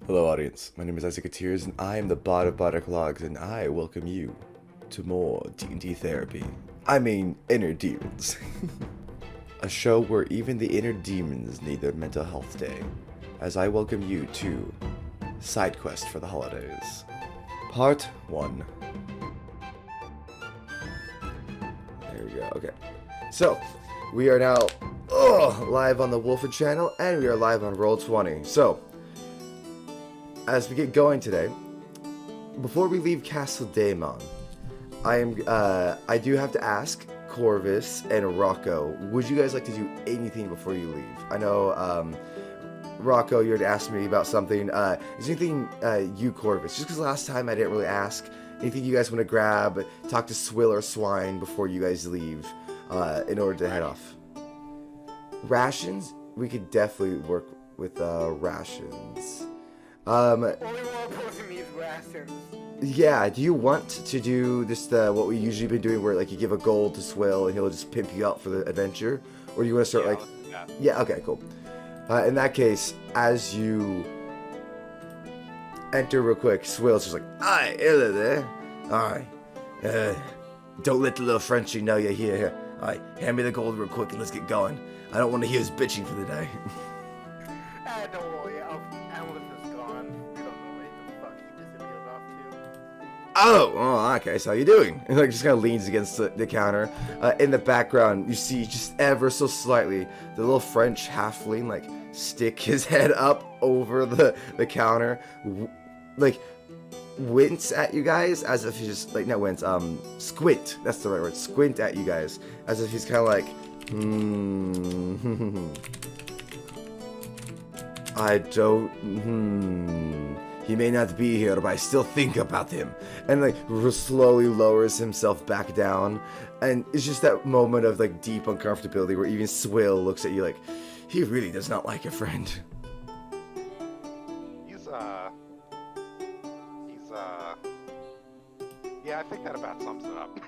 Hello audience, my name is Isaac Atiers and I am the bot of Bardic Logs and I welcome you to more D&D therapy. I mean, inner demons. A show where even the inner demons need their mental health day, as I welcome you to Side Quest for the Holidays. Part 1. There we go, okay. So, we are now live on the Wolfen channel and we are live on Roll20. So, as we get going today, before we leave Castle Daemon, I do have to ask Corvis and Rocco, would you guys like to do anything before you leave? I know, Rocco, you had asked me about something. Is there anything, you, Corvis, just because last time I didn't really ask, anything you guys want to grab, talk to Swill or Swine before you guys leave, in order to head off? Rations? We could definitely work with, rations. Only one person needs rations. Yeah, do you want to do this, what we usually been doing, where like you give a gold to Swill and he'll just pimp you out for the adventure? Or do you want to start Yeah, okay, cool. In that case, as you enter real quick, Swill's just like, "Aye, hello there. Aye. Don't let the little Frenchie know you're here. Aye, hand me the gold real quick and let's get going. I don't want to hear his bitching for the day." Don't worry, Amleth is gone. We don't know where the fuck he disappeared off to. Oh, okay, so how you doing? And like just kind of leans against the counter. In the background, you see just ever so slightly the little French halfling like stick his head up over the counter, like wince at you guys as if he's just like, not wince, squint. That's the right word. Squint at you guys as if he's kind of like, I don't, he may not be here, but I still think about him. And like slowly lowers himself back down. And it's just that moment of like deep uncomfortability where even Swill looks at you like, he really does not like your friend. Yeah, I think that about sums it up.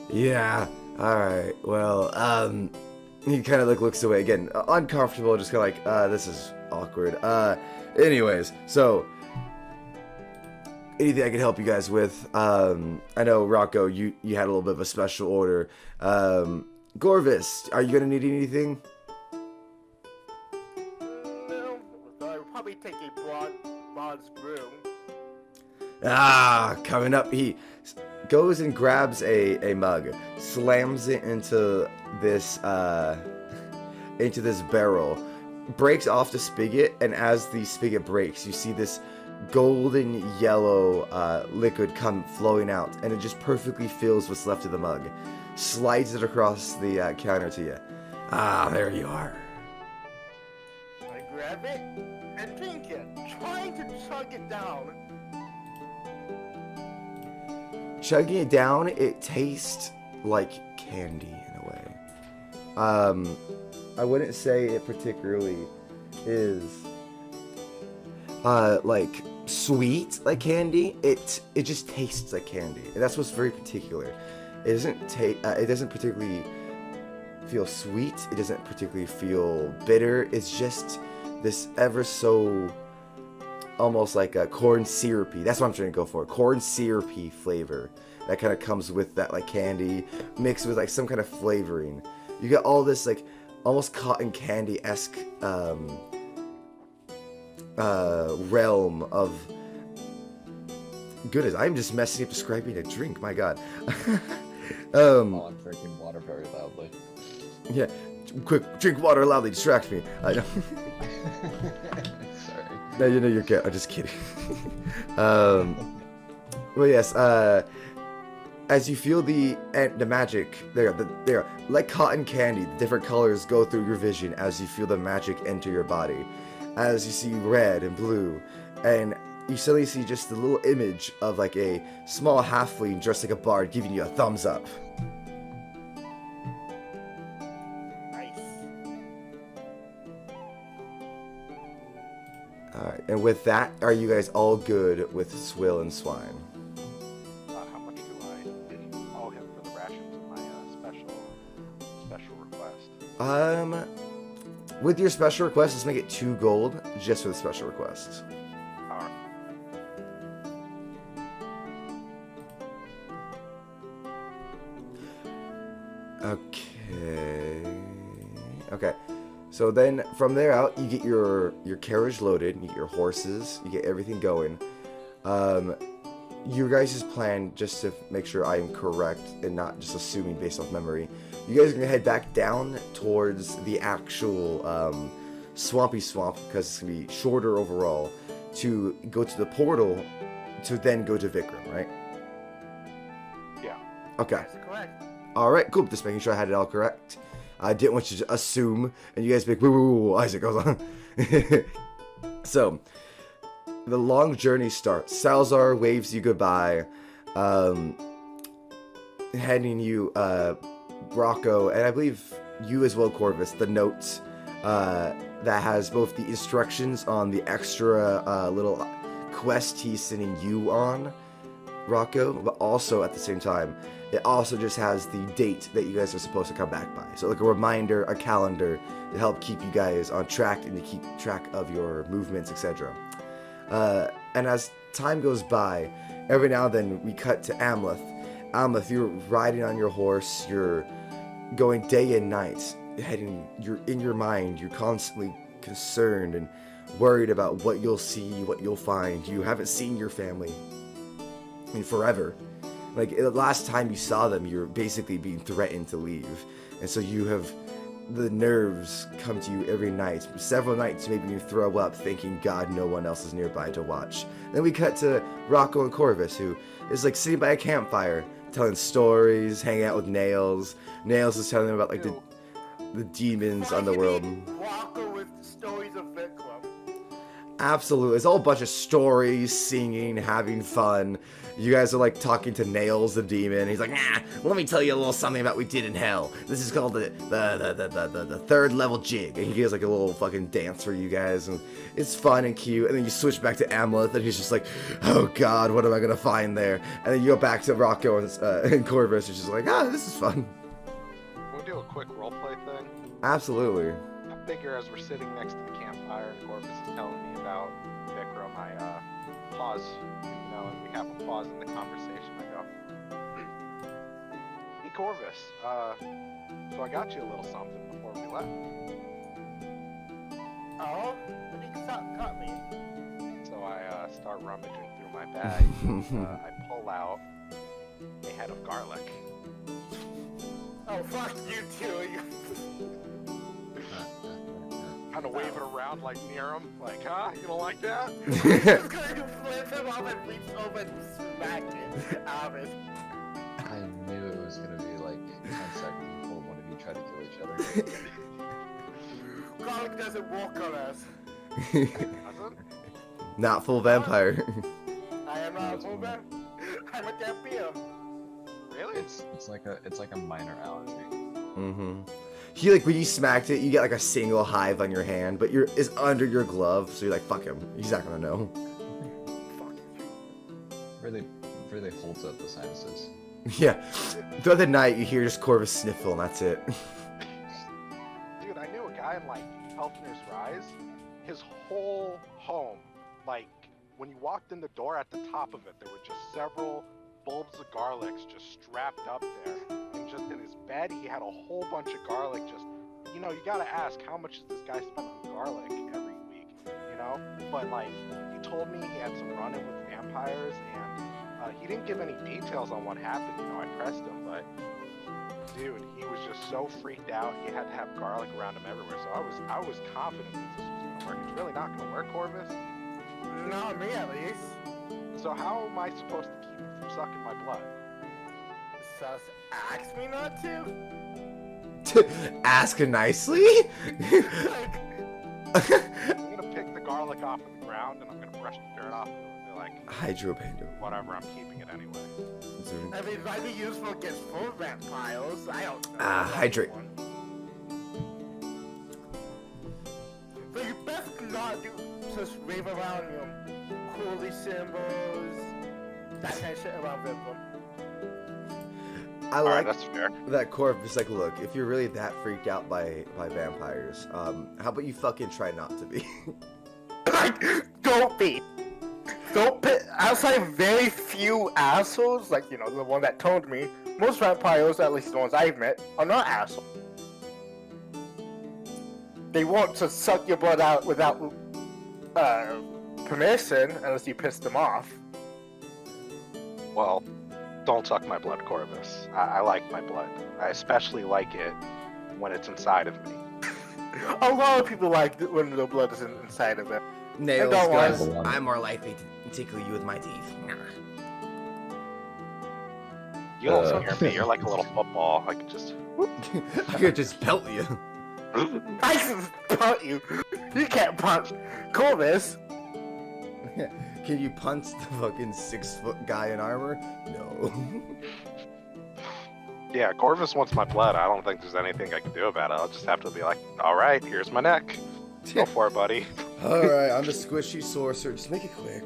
Yeah, alright, well, he kind of like looks away again, uncomfortable, just kind of like, this is awkward. Anyways, so, anything I can help you guys with? I know, Rocco, you had a little bit of a special order. Gorvis, are you gonna need anything? No, I would probably take a bronze broom. Coming up, he goes and grabs a mug, slams it into this barrel, breaks off the spigot, and as the spigot breaks, you see this golden yellow liquid come flowing out, and it just perfectly fills what's left of the mug. Slides it across the counter to you. There you are. I grab it and drink it, trying to chug it down. Chugging it down, it tastes like candy in a way. I wouldn't say it particularly is like sweet like candy. It just tastes like candy, and that's what's very particular. It doesn't particularly feel sweet. It doesn't particularly feel bitter. It's just this ever so almost like a corn syrupy. That's what I'm trying to go for. Corn syrupy flavor that kind of comes with that like candy mixed with like some kind of flavoring. You get all this like almost cotton candy-esque realm of goodness. I'm just messing up describing a drink. My God. I'm drinking water very loudly. Yeah, quick, drink water loudly. Distract me. I know. Sorry. No, you know you're good. I'm just kidding. Well, yes. As you feel the magic, there, like cotton candy, the different colors go through your vision as you feel the magic enter your body. As you see red and blue, and you suddenly see just the little image of like a small halfling dressed like a bard giving you a thumbs up. Nice. Alright, and with that, are you guys all good with Swill and Swine? How much do I owe him for the rations of my special special request? With your special request, let's make it 2 gold just for the special request. Alright. Okay. So then from there out, you get your carriage loaded, you get your horses, you get everything going. Your guys' plan, just to make sure I am correct and not just assuming based off memory, you guys are going to head back down towards the actual swampy swamp, because it's going to be shorter overall, to go to the portal to then go to Vikram, right? Yeah. Okay. That's correct. Alright, cool. Just making sure I had it all correct. I didn't want you to assume, and you guys be like, woo, Isaac goes on. So, the long journey starts. Salazar waves you goodbye, handing you, Rocco, and I believe you as well, Corvis, the note, that has both the instructions on the extra, little quest he's sending you on, Rocco, but also at the same time, it also just has the date that you guys are supposed to come back by. So like a reminder, a calendar to help keep you guys on track and to keep track of your movements, etc. And as time goes by, every now and then we cut to Amleth. Amleth, you're riding on your horse, you're going day and night, you're in your mind, you're constantly concerned and worried about what you'll see, what you'll find. You haven't seen your family in forever. Like, the last time you saw them, you were basically being threatened to leave. And so you have the nerves come to you every night. Several nights maybe you throw up thinking, God, no one else is nearby to watch. Then we cut to Rocco and Corvis, who is like sitting by a campfire, telling stories, hanging out with Nails. Nails is telling them about like the demons on the world. Rocco with stories of Vikram. Absolutely. It's all a bunch of stories, singing, having fun. You guys are like talking to Nails the demon. He's like, nah, let me tell you a little something about what we did in hell. This is called the 3rd level jig. And he gives like a little fucking dance for you guys. And it's fun and cute. And then you switch back to Amleth and he's just like, oh God, what am I going to find there? And then you go back to Rocco and Corvis. He's just like, this is fun. Can we do a quick roleplay thing? Absolutely. I figure as we're sitting next to the campfire and Corvis is telling me about Vikram, I pause, and we have a pause in the conversation. I go, hey Corvis, so I got you a little something before we left. Oh? But he got me. So I start rummaging through my bag. I pull out a head of garlic. Oh, fuck you too. Kind of wave it around like near him, like, you don't like that? Just going to flip him off and reach over and smack it out of it. I knew it was gonna be like 10 seconds before one of you tried to kill each other. Garlic doesn't walk on us. Doesn't? Not full vampire. I am not a woman. I'm a vampire. Really? It's like a minor allergy. Mm-hmm. He like when you smacked it, you get like a single hive on your hand, but it's under your glove, so you're like, fuck him. He's not gonna know. Really holds up the sinuses. Yeah. Throughout the night, you hear just Corvis sniffle, and that's it. Dude, I knew a guy in like Elfner's Rise. His whole home, like when you walked in the door at the top of it, there were just several bulbs of garlics just strapped up there. And just in his bed, he had a whole bunch of garlic just, you gotta ask, how much does this guy spend on garlic every week, But like, he told me he had some run-in with vampires, and he didn't give any details on what happened, I pressed him, but dude, he was just so freaked out, he had to have garlic around him everywhere, so I was confident that this was gonna work. It's really not gonna work, Corvis. Not me, at least. So how am I supposed to keep it from sucking my blood? Sus, ask me not to? Ask nicely? Like, I'm gonna pick the garlic off of the ground and I'm gonna brush the dirt off of it and be like, Hydropando. whatever, I'm keeping it anyway. I mean, it might be useful against full vampires. I don't know. Hydrate. So you best not do just rave around holy symbols, that kind of shit around Vikram. I Alright, like that's fair. that Corv is like, look, if you're really that freaked out by vampires, how about you fucking try not to be? Don't be. Don't be. Outside of very few assholes, like, you know, the one that told me, most vampires, at least the ones I've met, are not assholes. They want to suck your blood out without permission, unless you piss them off. Well, don't suck my blood, Corvis. I like my blood. I especially like it when it's inside of me. A lot of people like it when the blood is inside of them. Nails, don't guys. want- I'm more likely to tickle you with my teeth. You don't scare me. You're like a little football. I could just. I could just pelt you. I can punch you. You can't punch Corvis. Can you punch the fucking 6-foot guy in armor? No. Yeah, Corvis wants my blood. I don't think there's anything I can do about it. I'll just have to be like, all right, here's my neck. Go for it, buddy. Alright, I'm the squishy sorcerer. Just make it quick.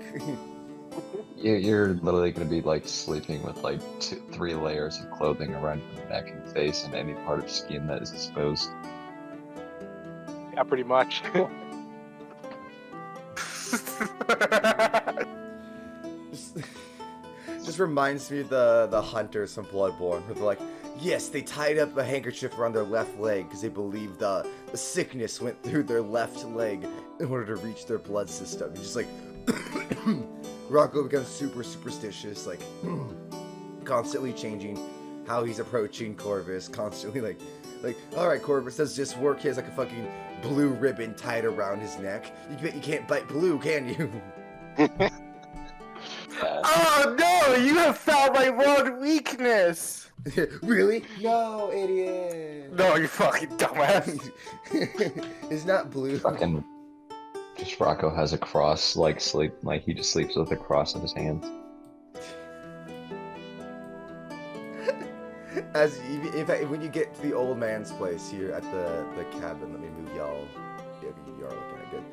You're literally gonna be like sleeping with like 3 layers of clothing around your neck and face and any part of skin that is exposed. Yeah, pretty much. Just reminds me of the hunters from Bloodborne, where they're like, yes, they tied up a handkerchief around their left leg because they believed the sickness went through their left leg in order to reach their blood system. And just like, Rocco becomes super superstitious, like, constantly changing how he's approaching Corvis, constantly like, alright, Corvis, does this work? He has like a fucking blue ribbon tied around his neck. You can't bite blue, can you? Oh no, you have found my one weakness! Really? No, idiot. No, you fucking dumbass. It's not blue. Fucking just Rocco has a cross, like he just sleeps with a cross in his hands. In fact, when you get to the old man's place here at the cabin, let me move y'all. Yeah, you are looking at good.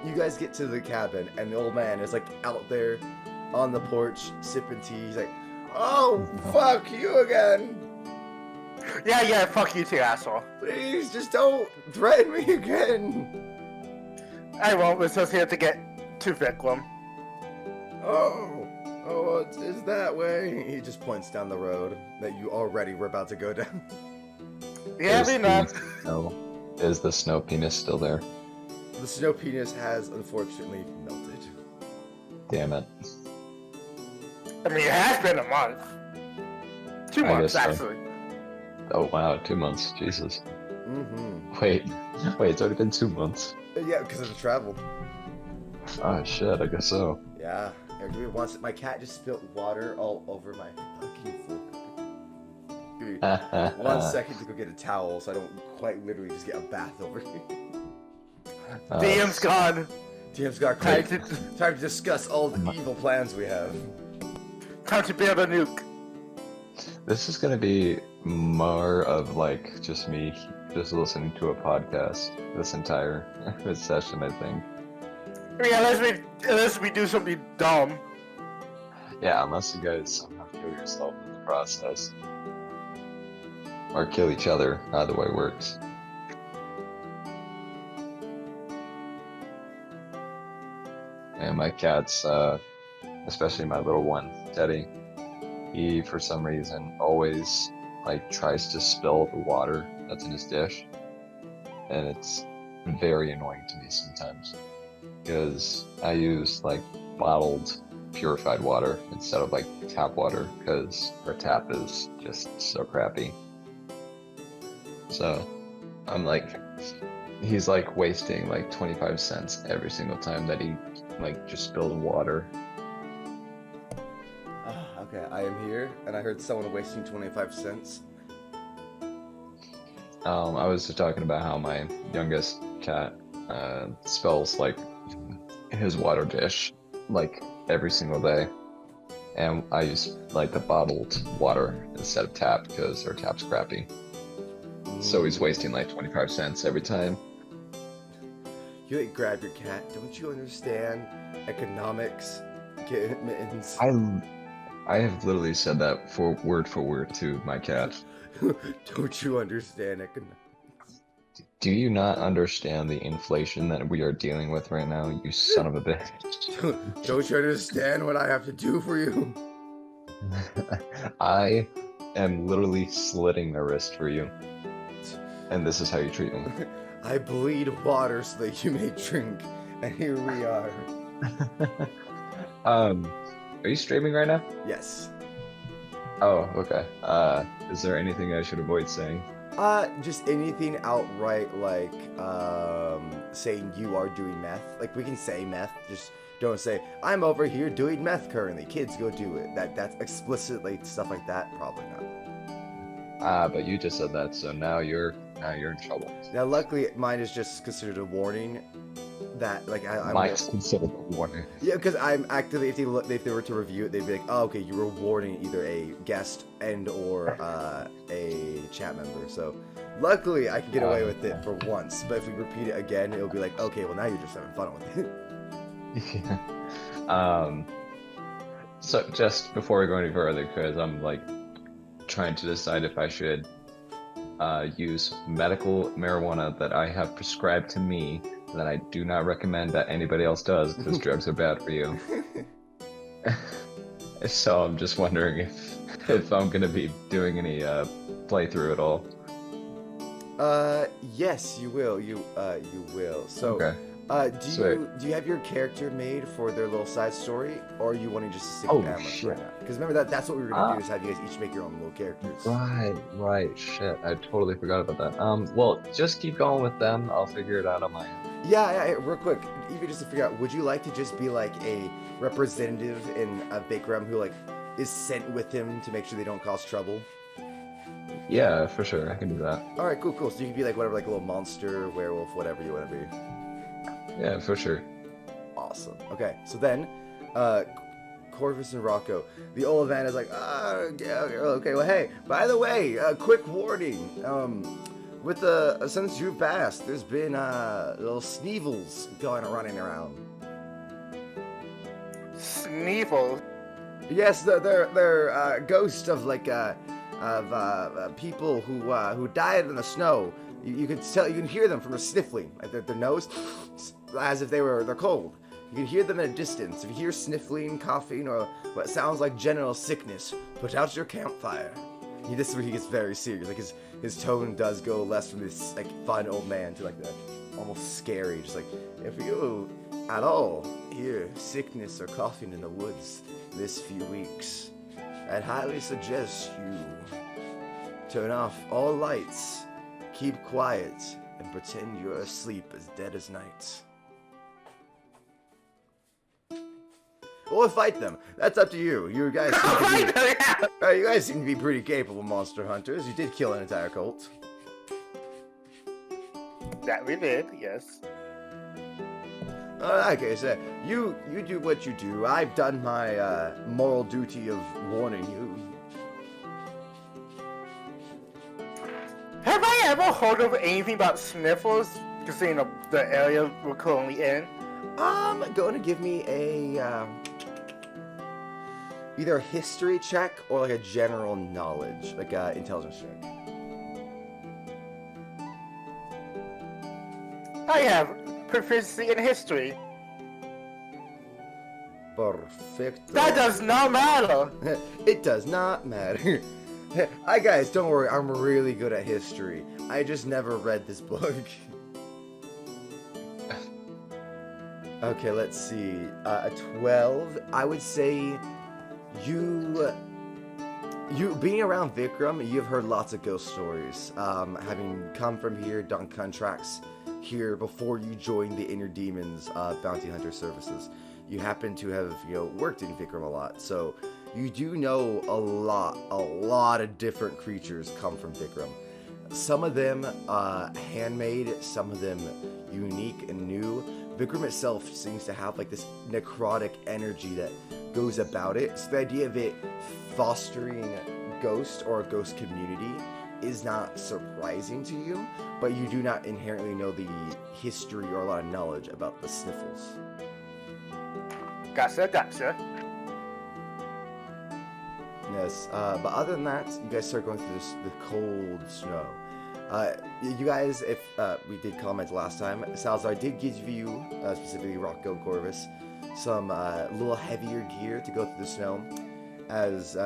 You guys get to the cabin, and the old man is like out there on the porch sipping tea. He's like, "Oh, fuck you again! Yeah, fuck you too, asshole. Please, just don't threaten me again." I won't, we're just here to get to Viclam. Oh, it's that way. He just points down the road that you already were about to go down. Yeah, be not. Is the snow penis still there? The snow penis has unfortunately melted. Damn it. I mean, it has been a month. 2 I months, guess so. actually. Oh wow, 2 months. Jesus. Mm-hmm. Wait, it's already been 2 months. Yeah, because of the travel. Oh shit, I guess so. Yeah. Everybody wants it. My cat just spilled water all over my fucking floor. Give me 1 second to go get a towel so I don't quite literally just get a bath over here. DM's gone. TM's got Time time to, to discuss all the evil plans we have. time to build a nuke. This is gonna be more of like just me just listening to a podcast this entire session, I think. I mean, unless we do something dumb. Yeah, unless you guys somehow kill yourself in the process. Or kill each other, either way works. And my cats, especially my little one, Teddy, he for some reason always like tries to spill the water that's in his dish. And it's very annoying to me sometimes. Because I use like bottled purified water instead of like tap water because our tap is just so crappy. So I'm like, he's like wasting like 25 cents every single time that he like just spilled water. Okay, I am here, and I heard someone wasting 25 cents. I was just talking about how my youngest cat spills like his water dish like every single day, and I use like the bottled water instead of tap because our tap's crappy. So he's wasting like 25 cents every time. You like grab your cat. Don't you understand economics, kittens? I have literally said that for word to my cat. Don't you understand economics? Do you not understand the inflation that we are dealing with right now, you son of a bitch? Don't you understand what I have to do for you? I am literally slitting my wrist for you. And this is how you treat me. I bleed water so that you may drink, and here we are. Are you streaming right now? Yes. Oh, okay. Is there anything I should avoid saying? Just anything outright like, saying you are doing meth. Like, we can say meth, just don't say, I'm over here doing meth currently. Kids, go do it. That's explicitly stuff like that, probably not. But you just said that, so now you're in trouble. Now, luckily, mine is just considered a warning that, like, I'm... Mine's considered a warning. Yeah, because I'm actively, if they were to review it, they'd be like, oh, okay, you were warning either a guest and or a chat member. So, luckily, I can get away with it for once. But if we repeat it again, it'll be like, okay, well, now you're just having fun with it. Yeah. So just before we go any further, because I'm like trying to decide if I should use medical marijuana that I have prescribed to me that I do not recommend that anybody else does because drugs are bad for you. So I'm just wondering if I'm gonna be doing any playthrough at all. Yes, you will. You will. So, Okay. Do you have your character made for their little side story, or are you wanting just to stick Oh, with Amleth shit. right now? Because remember that's what we were gonna do, is have you guys each make your own little characters. Right. Shit, I totally forgot about that. Well, just keep going with them. I'll figure it out on my own. Yeah, real quick, even just to figure out, would you like to just be like a representative in Vikram who like is sent with him to make sure they don't cause trouble? Yeah, for sure. I can do that. All right, cool. So you can be like whatever, like a little monster, werewolf, whatever you want to be. Yeah, for sure. Awesome. Okay, so then, Corvis and Rocco, the old man is like, okay, well, hey, by the way, quick warning, since you've passed, there's been, little Sneevils running around. Sneevil. Yes, they're ghosts of, like, people who died in the snow. You can hear them from a sniffling, like their nose, as if they're cold. You can hear them at a distance. If you hear sniffling, coughing, or what sounds like general sickness, put out your campfire. This is where he gets very serious. Like his tone does go less from this like fun old man to like the almost scary. Just like, if you at all hear sickness or coughing in the woods this few weeks, I'd highly suggest you turn off all lights, keep quiet, and pretend you're asleep as dead as night. Or fight them. That's up to you. You guys seem to be pretty capable monster hunters. You did kill an entire cult. That we did, yes. Okay, so you do what you do. I've done my moral duty of warning you. Have I ever heard of anything about sniffles? Considering the area we're currently in. Going to give me a either a history check or like a general knowledge, like a intelligence check. I have proficiency in history. Perfect. That does not matter. It does not matter. Hi guys, don't worry, I'm really good at history. I just never read this book. Okay, let's see. A 12. I would say you being around Vikram, you've heard lots of ghost stories. Having come from here, done contracts here before you joined the Inner Demons Bounty Hunter Services. You happen to have, worked in Vikram a lot, so you do know a lot of different creatures come from Vikram. Some of them handmade, some of them unique and new. Vikram itself seems to have like this necrotic energy that goes about it. So the idea of it fostering ghost or a ghost community is not surprising to you, but you do not inherently know the history or a lot of knowledge about the Sniffles. Gotcha. Yes, but other than that, you guys start going through the cold snow. You guys, if we did comment last time, Salazar did give you, specifically Rocco and Corvis, some little heavier gear to go through the snow, as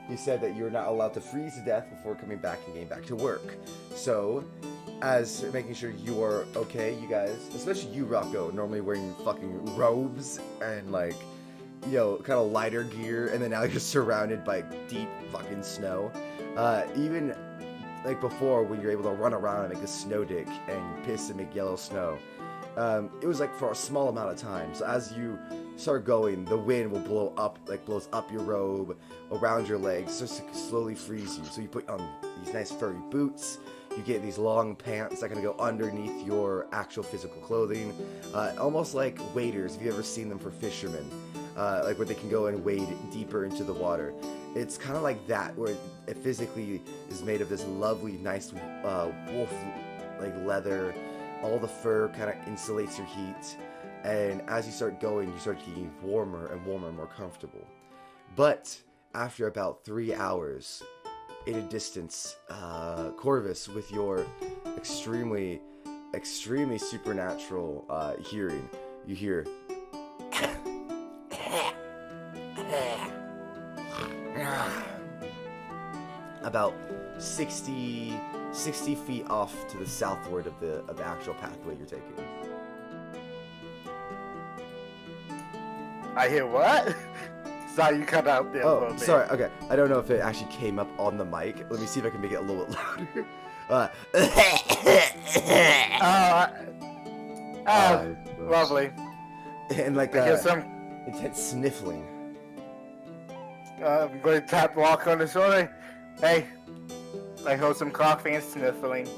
he said that you're not allowed to freeze to death before coming back and getting back to work. So, as making sure you are okay, you guys, especially you, Rocco, normally wearing fucking robes and like, you know, kind of lighter gear, and then now you're surrounded by deep fucking snow. Even like before, when you're able to run around and make a snow dick and piss and make yellow snow, it was like for a small amount of time. So as you start going, the wind will blow up, like blows up your robe, around your legs, just to slowly freeze you. So you put on these nice furry boots. You get these long pants that kind of go underneath your actual physical clothing, almost like waders. If you've ever seen them for fishermen, like where they can go and wade deeper into the water. It's kind of like that, where it physically is made of this lovely, nice wolf like leather. All the fur kind of insulates your heat, and as you start going, you start getting warmer and warmer and more comfortable. But after about 3 hours, in a distance, Corvis, with your extremely supernatural hearing, you hear about 60 feet off to the southward of the actual pathway you're taking. I hear what? Sorry, you cut out there for a Oh, bit. sorry. Okay, I don't know if it actually came up on the mic. Let me see if I can make it a little bit louder. Lovely. And like I hear some. intense sniffling. I'm going to tap Rocco on the shoulder. Hey, I heard some coughing and sniffling.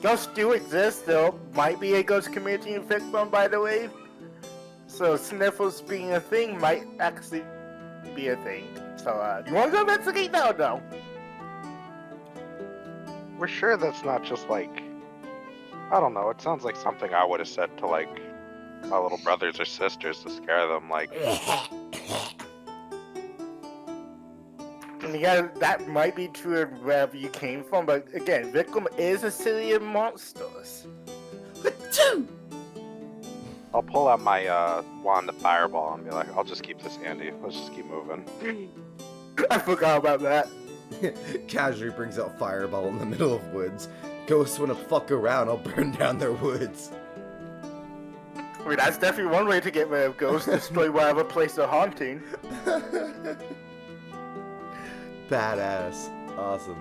Ghosts do exist, though. Might be a ghost community in Victim, by the way. So sniffles being a thing might actually be a thing. So, you want to go investigate now, though? We're sure that's not just like, I don't know, it sounds like something I would have said to like my little brothers or sisters to scare them, like, And again, that might be true of wherever you came from, but again, Victim is a city of monsters. I'll pull out my wand of fireball and be like, I'll just keep this handy. Let's just keep moving. I forgot about that. Casually brings out fireball in the middle of woods. Ghosts wanna fuck around, I'll burn down their woods. I mean, that's definitely one way to get rid of ghosts, destroy whatever place they're haunting. Badass. Awesome.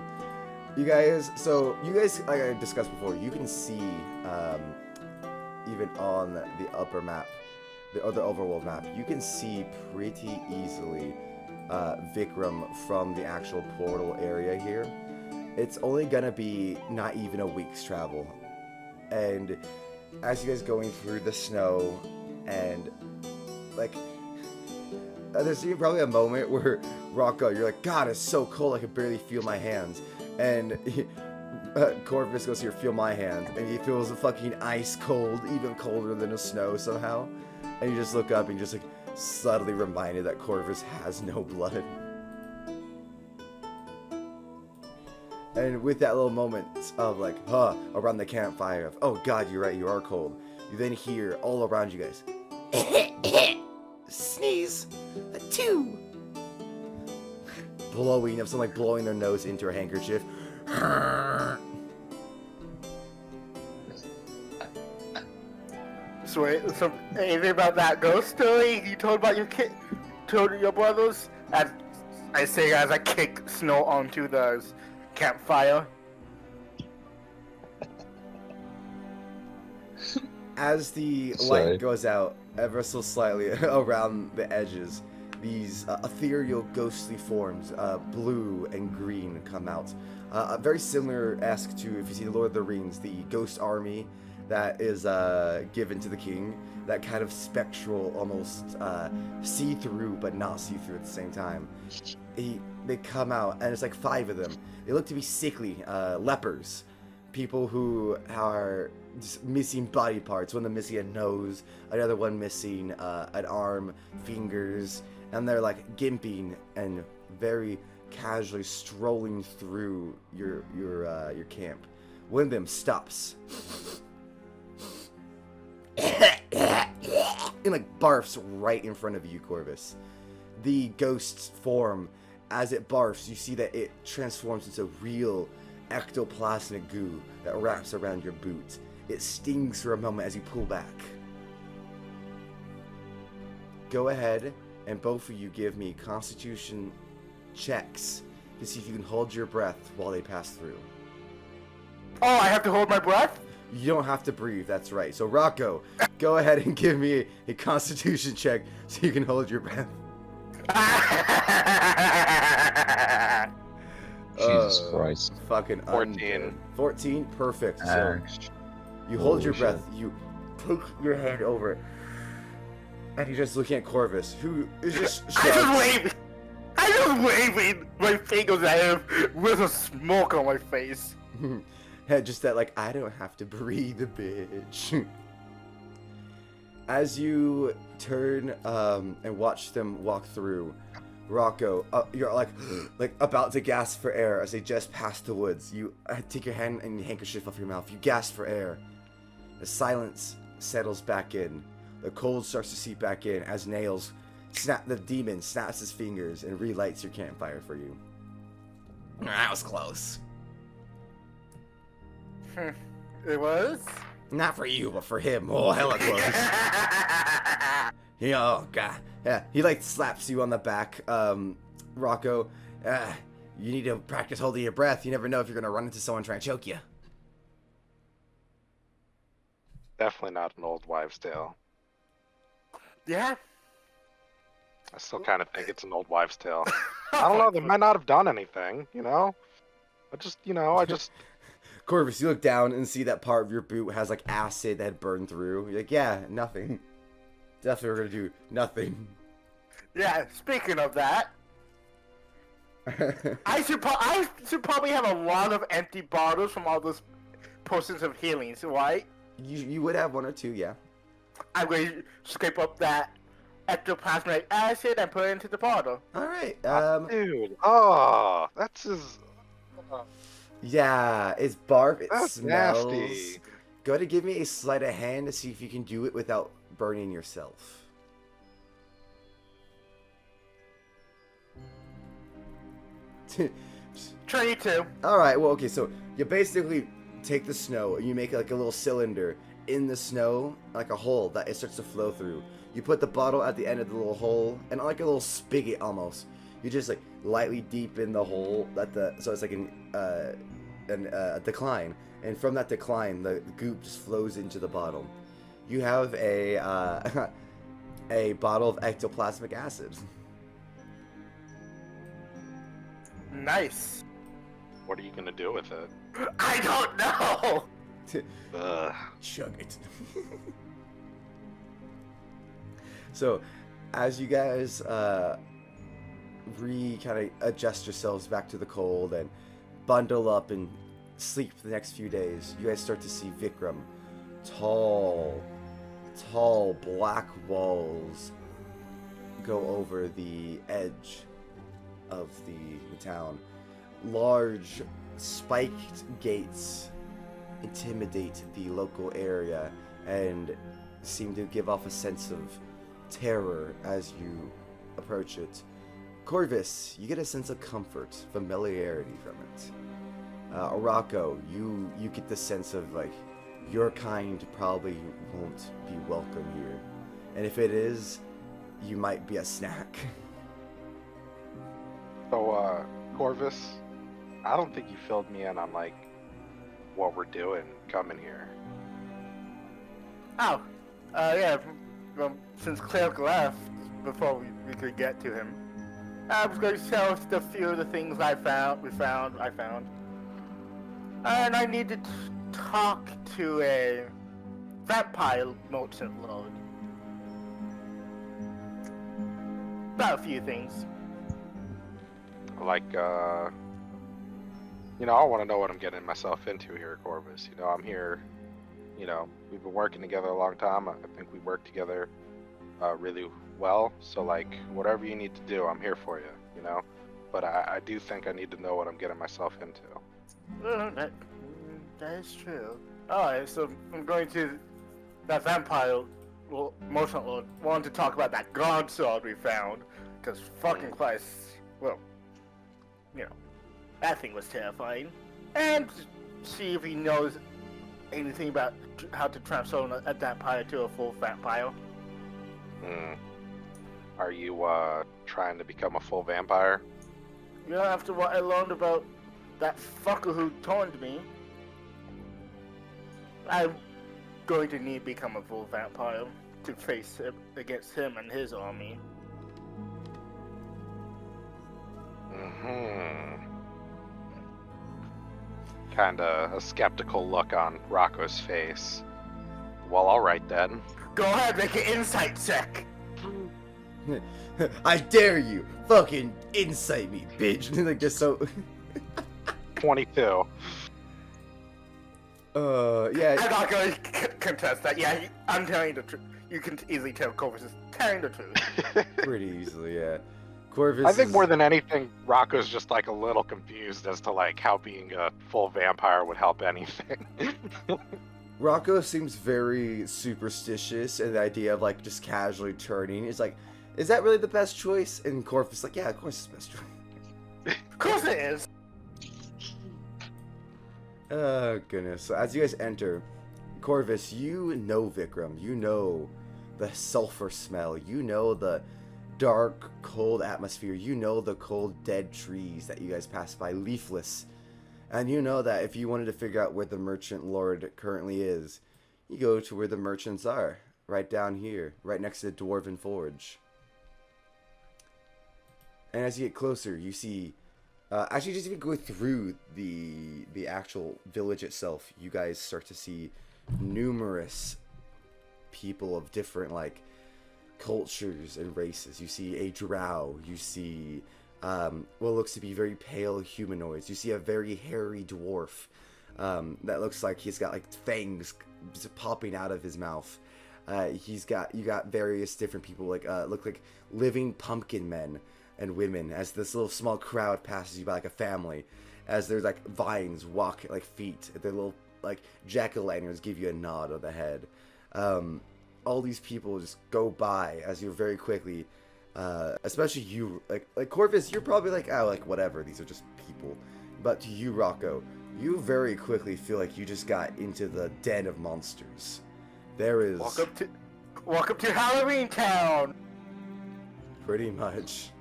You guys, like I discussed before, you can see, even on the upper map, the other overworld map, you can see pretty easily Vikram from the actual portal area here. It's only gonna be not even a week's travel. And as you guys going through the snow, and like, there's probably a moment where Rocco, you're like, God, it's so cold, I can barely feel my hands. And Corvis goes here, feel my hand, and he feels fucking ice cold, even colder than the snow somehow. And you just look up and you're just like subtly reminded that Corvis has no blood. And with that little moment of like, around the campfire of, oh God, you're right, you are cold. You then hear all around you guys, sneeze, two. Blowing, of someone like blowing their nose into a handkerchief. So wait, so anything about that ghost story you told about told your brothers? As I say, as I kick snow onto the campfire. As the Sorry. light goes out ever so slightly around the edges, these ethereal, ghostly forms, blue and green, come out. Very similar-esque to, if you see the Lord of the Rings, the ghost army that is given to the king. That kind of spectral, almost see-through, but not see-through at the same time. They come out, and it's like 5 of them. They look to be sickly, lepers. People who are just missing body parts. One of them missing a nose, another one missing an arm, fingers, and they're like gimping and very casually strolling through your camp. One of them stops and like barfs right in front of you, Corvis. The ghost's form, as it barfs, you see that it transforms into real ectoplasmic goo that wraps around your boot. It stings for a moment as you pull back. Go ahead and both of you give me constitution checks to see if you can hold your breath while they pass through. Oh, I have to hold my breath? You don't have to breathe, that's right. So Rocco, go ahead and give me a constitution check so you can hold your breath. Jesus Christ. Fucking 14. 14, perfect. So you hold your breath, you take your hand over it, and you're just looking at Corvis, who is just I'm just waving my fingers at him with a smoke on my face. just that, like, I don't have to breathe, bitch. As you turn and watch them walk through, Rocco, you're like about to gasp for air as they just pass the woods. You take your hand and your handkerchief off your mouth. You gasp for air. The silence settles back in. The cold starts to seep back in as Nails the demon snaps his fingers and relights your campfire for you. That was close. It was? Not for you, but for him. Oh, hella close. Oh, God. Yeah, he, like, slaps you on the back. Rocco, you need to practice holding your breath. You never know if you're going to run into someone trying to choke you. Definitely not an old wives' tale. Yeah? I still kind of think it's an old wives' tale. I don't know, they might not have done anything, you know? I just... Corvis, you look down and see that part of your boot has, like, acid that had burned through. You're like, yeah, nothing. Definitely we're gonna do nothing. Yeah, speaking of that, I should probably have a lot of empty bottles from all those potions of healings, right? You would have one or two, yeah. I'm going to scrape up that ectoplasmic acid and put it into the bottle. Alright, Dude, that's his... yeah, it's barf, it That's smells. nasty. Go ahead and give me a sleight of hand to see if you can do it without burning yourself. Try you too. Alright, well, okay, so you basically take the snow and you make like a little cylinder in the snow, like a hole that it starts to flow through. You put the bottle at the end of the little hole, and like a little spigot almost. You just like lightly deepen the hole so it's like a decline, and from that decline, the goop just flows into the bottle. You have a a bottle of ectoplasmic acid. Nice. What are you gonna do with it? I don't know. Ugh. Chug it. So, as you guys kind of adjust yourselves back to the cold and bundle up and sleep for the next few days, you guys start to see Vikram. Tall black walls go over the edge of the town. Large spiked gates intimidate the local area and seem to give off a sense of terror as you approach it. Corvis, you get a sense of comfort, familiarity from it. Rocco, you get the sense of like your kind probably won't be welcome here, and if it is, you might be a snack. So, Corvis, I don't think you filled me in on, like, what we're doing coming here. Oh, yeah. Well, since Clark left before we could get to him, I was going to tell us a few of the things I found. And I needed to talk to a vampire merchant lord about a few things. Like, I want to know what I'm getting myself into here, Corvus. I'm here, we've been working together a long time. I think we work together really well. So, like, whatever you need to do, I'm here for you, but I do think I need to know what I'm getting myself into. That is true. Alright, so I'm going to that vampire, well, Motion Lord, wanted to talk about that god sword we found, because fucking Christ, well, you know, that thing was terrifying. And see if he knows anything about how to transform a vampire to a full vampire. Are you trying to become a full vampire? You know, after what I learned about that fucker who taunted me, I'm going to need to become a full vampire to face him against him and his army. Kinda a skeptical look on Rocco's face. Well, alright then. Go ahead, make an insight check. I dare you! Fucking insight me, bitch! Like, just so... 22. Yeah. I'm not going to contest that. Yeah, I'm telling the truth. You can easily tell Corvis is telling the truth. Pretty easily, yeah. Corvis I think is- more than anything, Rocco's just like a little confused as to like how being a full vampire would help anything. Rocco seems very superstitious, and the idea of like just casually turning is like, is that really the best choice? And Corvis is like, yeah, of course it's the best choice. Of course it is. Oh goodness. So as you guys enter, Corvis, you know Vikram, you know the sulfur smell, you know the dark, cold atmosphere, you know the cold, dead trees that you guys pass by, leafless. And you know that if you wanted to figure out where the merchant lord currently is, you go to where the merchants are, right down here, right next to the Dwarven Forge. And as you get closer, you see, actually just even go through the actual village itself, you guys start to see numerous people of different, like, cultures and races. You see a drow, you see what looks to be very pale humanoids, you see a very hairy dwarf that looks like he's got like fangs popping out of his mouth. You got various different people like look like living pumpkin men and women as this little small crowd passes you by like a family, as there's like vines walk like feet, their little like jack-o'-lanterns give you a nod of the head. All these people just go by as you're very quickly, especially you, like Corvis, you're probably like, oh, like whatever, these are just people. But to you, Rocco, you very quickly feel like you just got into the den of monsters. There is... Welcome to Halloween Town! Pretty much.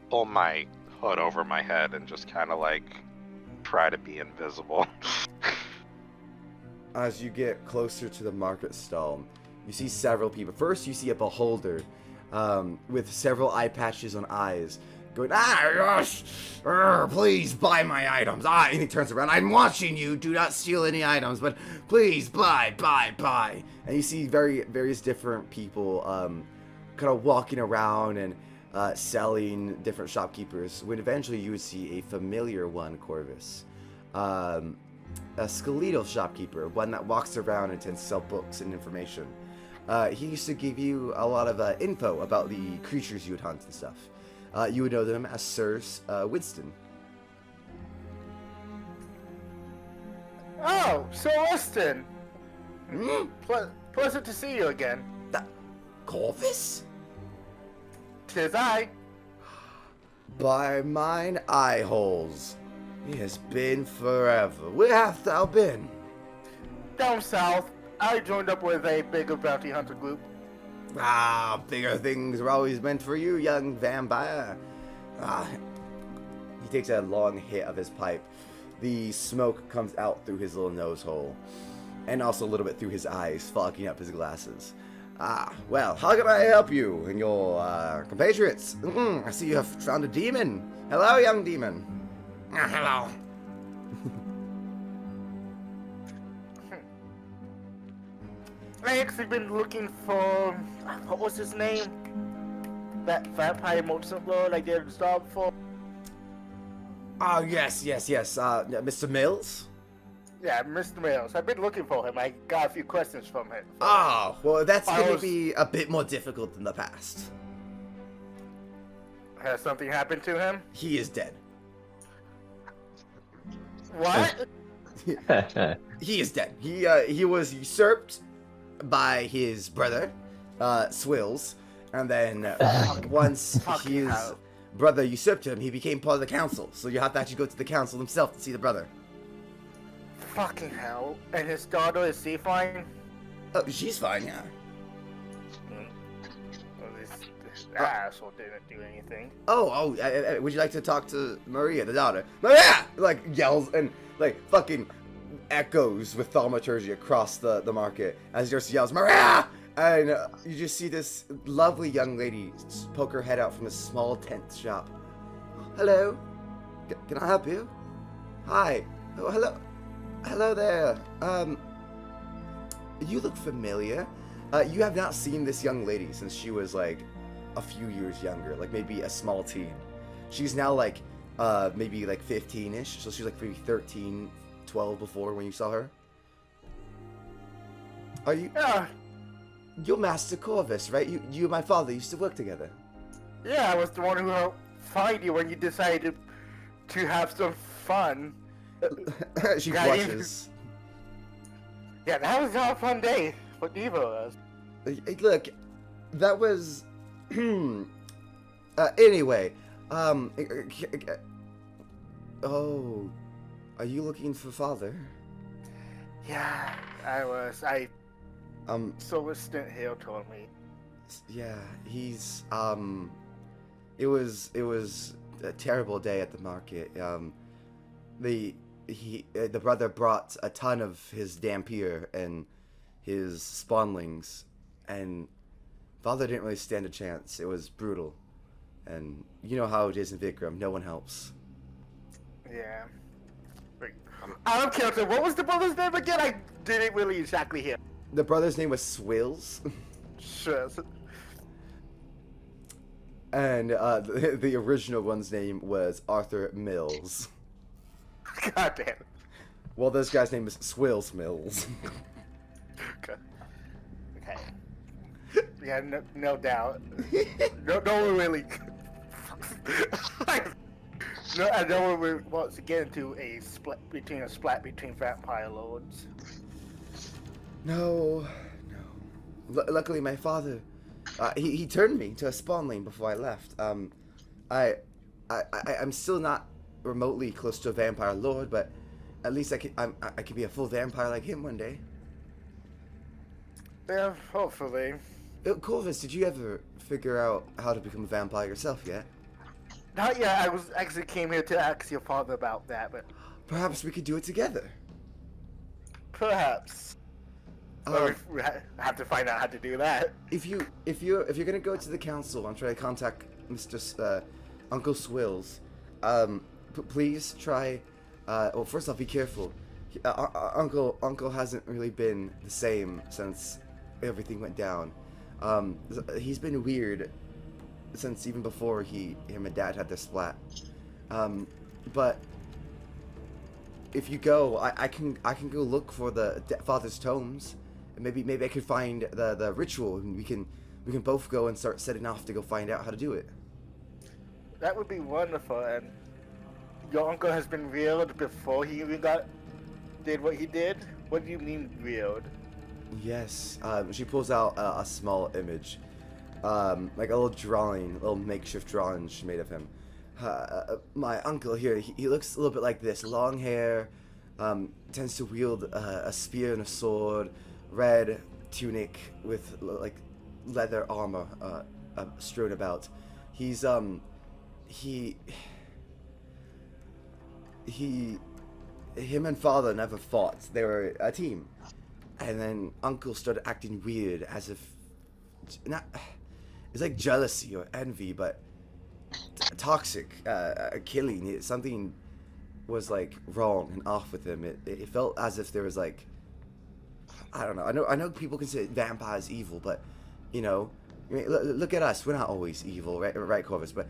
Pull my hood over my head and just kind of like try to be invisible. As you get closer to the market stall, you see several people. First, you see a beholder with several eye patches on eyes, going, yes, please buy my items. And he turns around, I'm watching you, do not steal any items, but please buy. And you see various different people kind of walking around and selling, different shopkeepers, when eventually you would see a familiar one, Corvis. A skeletal shopkeeper, one that walks around and tends to sell books and information. He used to give you a lot of info about the creatures you would hunt and stuff. You would know them as Sir Winston. Oh, Sir Winston! Pleasant to see you again. Corvis? 'Tis I. By mine eye holes. It has been forever. Where hast thou been? Down south, I joined up with a bigger bounty hunter group. Bigger things were always meant for you, young vampire. He takes a long hit of his pipe. The smoke comes out through his little nose hole, and also a little bit through his eyes, fogging up his glasses. Well, how can I help you and your compatriots? I see you have found a demon. Hello, young demon. Hello. I actually been looking for, what was his name? That vampire merchant lord I did a job for. Oh, yes. Mr. Mills? Yeah, Mr. Mills. I've been looking for him. I got a few questions from him. Well, that's going to be a bit more difficult than the past. Has something happened to him? He is dead. What? He is dead. He was usurped by his brother, Swills, and then once Fucking his hell. brother usurped him, he became part of the council. So you have to actually go to the council himself to see the brother. Fucking hell. And his daughter, is she fine? Oh, she's fine, yeah. Well, this asshole didn't do anything. Would you like to talk to Maria, the daughter? Maria! Like, yells and, like, fucking echoes with thaumaturgy across the market as he just yells, Maria! And you just see this lovely young lady poke her head out from a small tent shop. Hello? Can I help you? Hi. Oh, hello. Hello there. You look familiar. You have not seen this young lady since she was, like, a few years younger, like maybe a small teen. She's now, like, maybe, like, 15-ish, so she's, like, maybe 13, 12 before when you saw her. Are you... Yeah, You're Master Corvis, right? You and my father used to work together. yeah, I was the one who helped find you when you decided to have some fun. She Got him. blushes. Yeah, that was a fun day for neither of us. Look, that was... anyway, oh, are you looking for father? Yeah, I was. Solicitor Hill told me. Yeah, he's, it was a terrible day at the market. The brother brought a ton of his Dampier and his spawnlings, and father didn't really stand a chance. It was brutal. And you know how it is in Vikram, no one helps. Yeah. Wait, I'm counting. What was the brother's name again? I didn't really exactly hear. The brother's name was Swills. Sure. And the original one's name was Arthur Mills. God damn. Well, this guy's name is Swills Mills. Okay. Yeah, no doubt. No one really. No one really wants to get into a split between vampire lords. No. Luckily, my father, he turned me to a spawnling before I left. I'm still not remotely close to a vampire lord, but at least I could be a full vampire like him one day. Yeah, hopefully. Corvis, did you ever figure out how to become a vampire yourself yet? Not yet. I was actually came here to ask your father about that, but Perhaps we could do it together. perhaps. We have to find out how to do that. If you're gonna go to the council and try to contact Mr. Uncle Swills, please try. Well, first off, be careful. Uncle hasn't really been the same since everything went down. He's been weird since even before him and Dad had their splat. But if you go, I can go look for the father's tomes. Maybe I could find the ritual, and we can both go and start setting off to go find out how to do it. That would be wonderful. And your uncle has been reeled before he even did what he did. What do you mean reeled? Yes. She pulls out a small image, like a little makeshift drawing she made of him. My uncle here, he looks a little bit like this: long hair, tends to wield a spear and a sword, red tunic with like leather armor strewn about. He's him and father never fought. They were a team, and then uncle started acting weird, as if it's like jealousy or envy, but toxic, killing. Something was like wrong and off with him. It felt as if there was like, I don't know. I know people consider vampires evil, but you know, I mean, look at us. We're not always evil, right, Corvis? But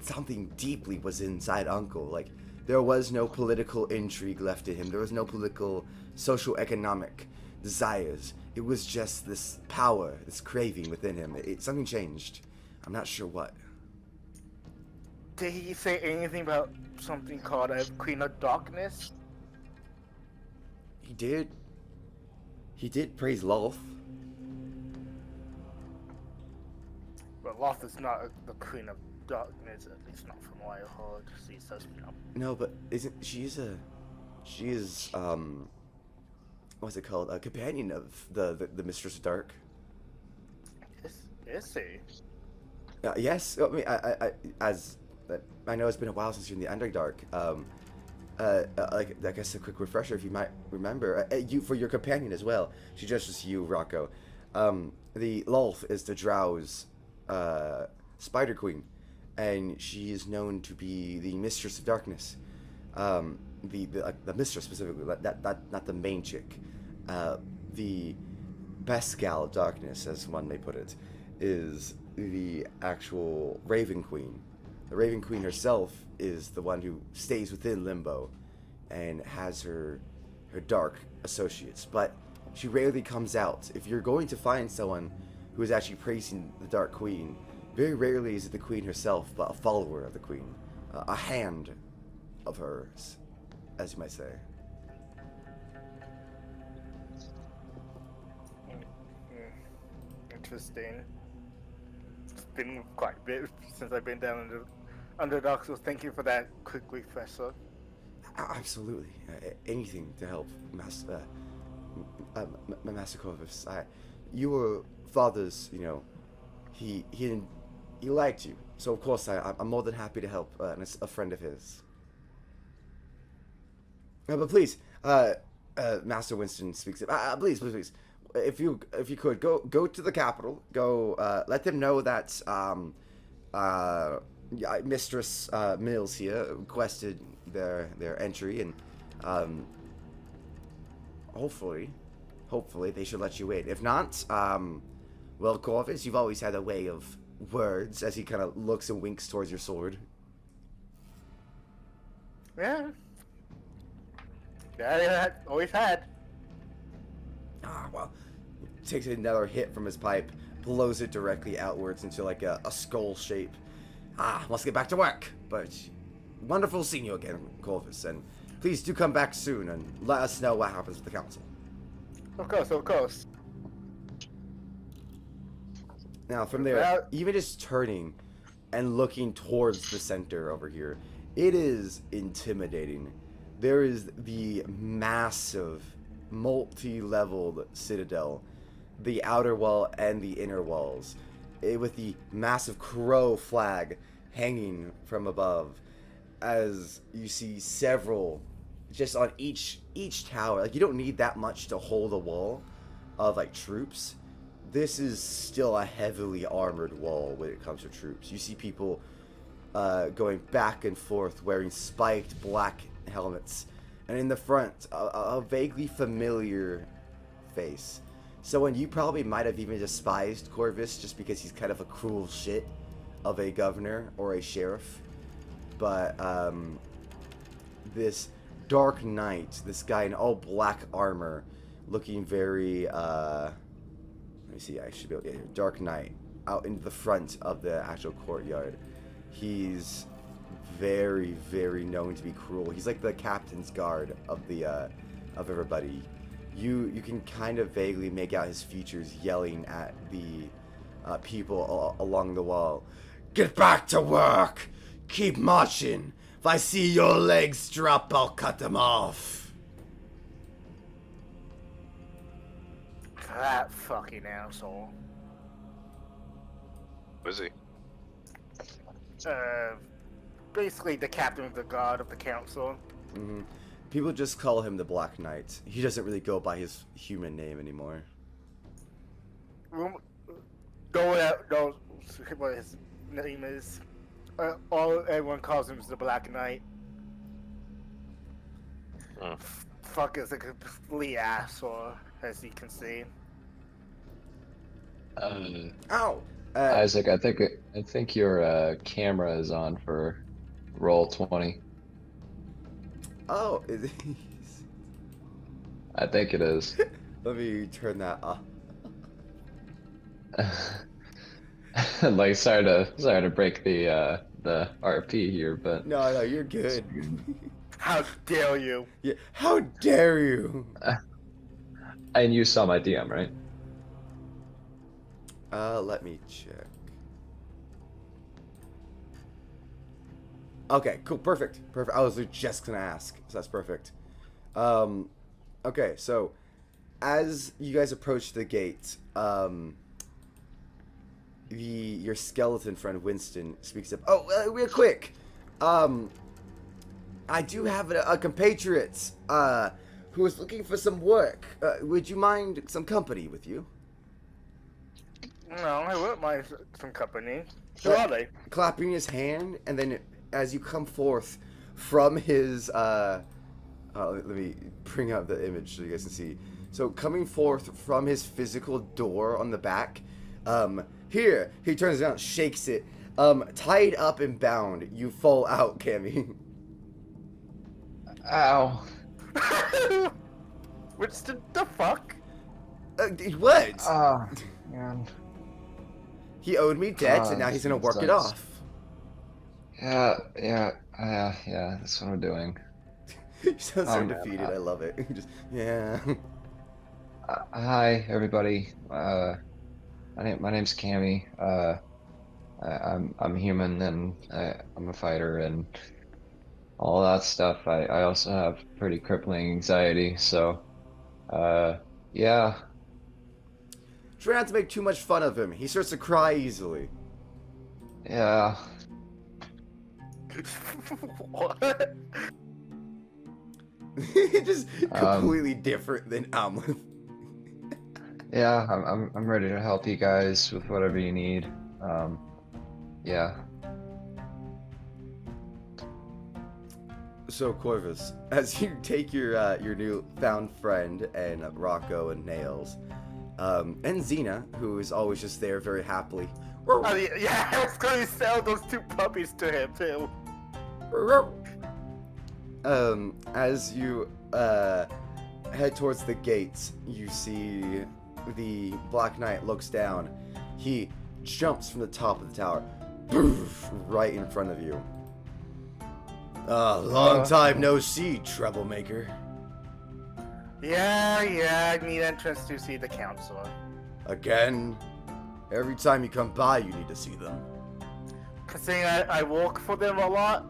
something deeply was inside Uncle. Like, there was no political intrigue left in him. There was no political, social, economic desires. It was just this power, this craving within him. Something changed. I'm not sure what. Did he say anything about something called a Queen of Darkness? He did. He did praise Lolth. But Loth is not the Queen of Darkness, at least not from what I heard. She says, you know. No, but isn't she is what's it called? A companion of the Mistress of Dark. Is he? Yes. I mean, I know it's been a while since you're in the Underdark. Like I guess a quick refresher, if you might remember, you for your companion as well. She dresses you, Rocco. The Lolth is the Drow's Spider Queen, and she is known to be the Mistress of Darkness. The mistress specifically, not the main chick. The best gal of darkness, as one may put it, is the actual Raven Queen. The Raven Queen herself is the one who stays within Limbo and has her dark associates, but she rarely comes out. If you're going to find someone who is actually praising the Dark Queen, very rarely is it the Queen herself, but a follower of the Queen, a hand of hers, as you might say. Interesting. It's been quite a bit since I've been down in the Underdark, so thank you for that quick refresher. Absolutely. Anything to help, Master Corvis. Your father's, you know, he liked you, so of course I'm more than happy to help a friend of his. But please, Master Winston speaks. Please, if you could go to the capital, let them know that Mistress Mills here requested their entry, and hopefully they should let you in. If not, well, Corvis, you've always had a way of words, as he kind of looks and winks towards your sword. Yeah. Yeah, always had. Well, takes another hit from his pipe, blows it directly outwards into like a skull shape. Must get back to work. But wonderful seeing you again, Corvis, and please do come back soon and let us know what happens with the council. Of course. Now, from there, even just turning and looking towards the center over here, it is intimidating. There is the massive, multi-leveled citadel, the outer wall and the inner walls, with the massive crow flag hanging from above, as you see several, just on each tower. Like, you don't need that much to hold a wall of, like, troops. This is still a heavily armored wall when it comes to troops. You see people going back and forth wearing spiked black helmets, and in the front a vaguely familiar face, someone you probably might have even despised, Corvis, just because he's kind of a cruel shit of a governor or a sheriff. But this Dark Knight, this guy in all black armor, looking very let me see, I should be able to get here. Dark Knight, out in the front of the actual courtyard. He's very, very known to be cruel. He's like the captain's guard of the of everybody. You can kind of vaguely make out his features yelling at the people along the wall. Get back to work! Keep marching! If I see your legs drop, I'll cut them off. That fucking asshole. Who is he? Basically the captain of the guard of the council. Mm-hmm. People just call him the Black Knight. He doesn't really go by his human name anymore. Know what his name is. Everyone calls him the Black Knight. Fuck is a complete asshole, as you can see. Ow! Isaac, I think your camera is on for roll 20. Oh, I think it is. let me turn that off. Like, sorry to break the the RP here, but No, you're good. How dare you? Yeah, how dare you? and you saw my DM, right? Let me check. Okay, cool, perfect. I was just gonna ask, so that's perfect. Okay, so as you guys approach the gate, your skeleton friend Winston speaks up. Oh, real quick, I do have a compatriot who is looking for some work. Would you mind some company with you? No, I wouldn't mind some company. Who are they? Clapping his hand, and then as you come forth from his let me bring up the image so you guys can see. So coming forth from his physical door on the back, here he turns around, shakes it, tied up and bound. You fall out, Cammy. Ow. Which the fuck? What? Oh, man. He owed me debt, and now he's gonna work it off. Yeah, that's what I'm doing. You sound so man, defeated. I love it. Just yeah. Hi, everybody. My name's Cammy. I'm human, and I'm a fighter, and all that stuff. I also have pretty crippling anxiety, so yeah. Try not to make too much fun of him. He starts to cry easily. Yeah. What? Just completely different than Amleth. Yeah, I'm ready to help you guys with whatever you need. Yeah. So Corvis, as you take your new found friend and Rocco and Nails, and Xena, who is always just there very happily. Oh, yeah, I was going to sell those 2 puppies to him too. As you head towards the gates, you see the Black Knight looks down. He jumps from the top of the tower, poof, right in front of you. Long time no see, troublemaker. Yeah, I need entrance to see the counselor. Again? Every time you come by, you need to see them. Considering I work for them a lot.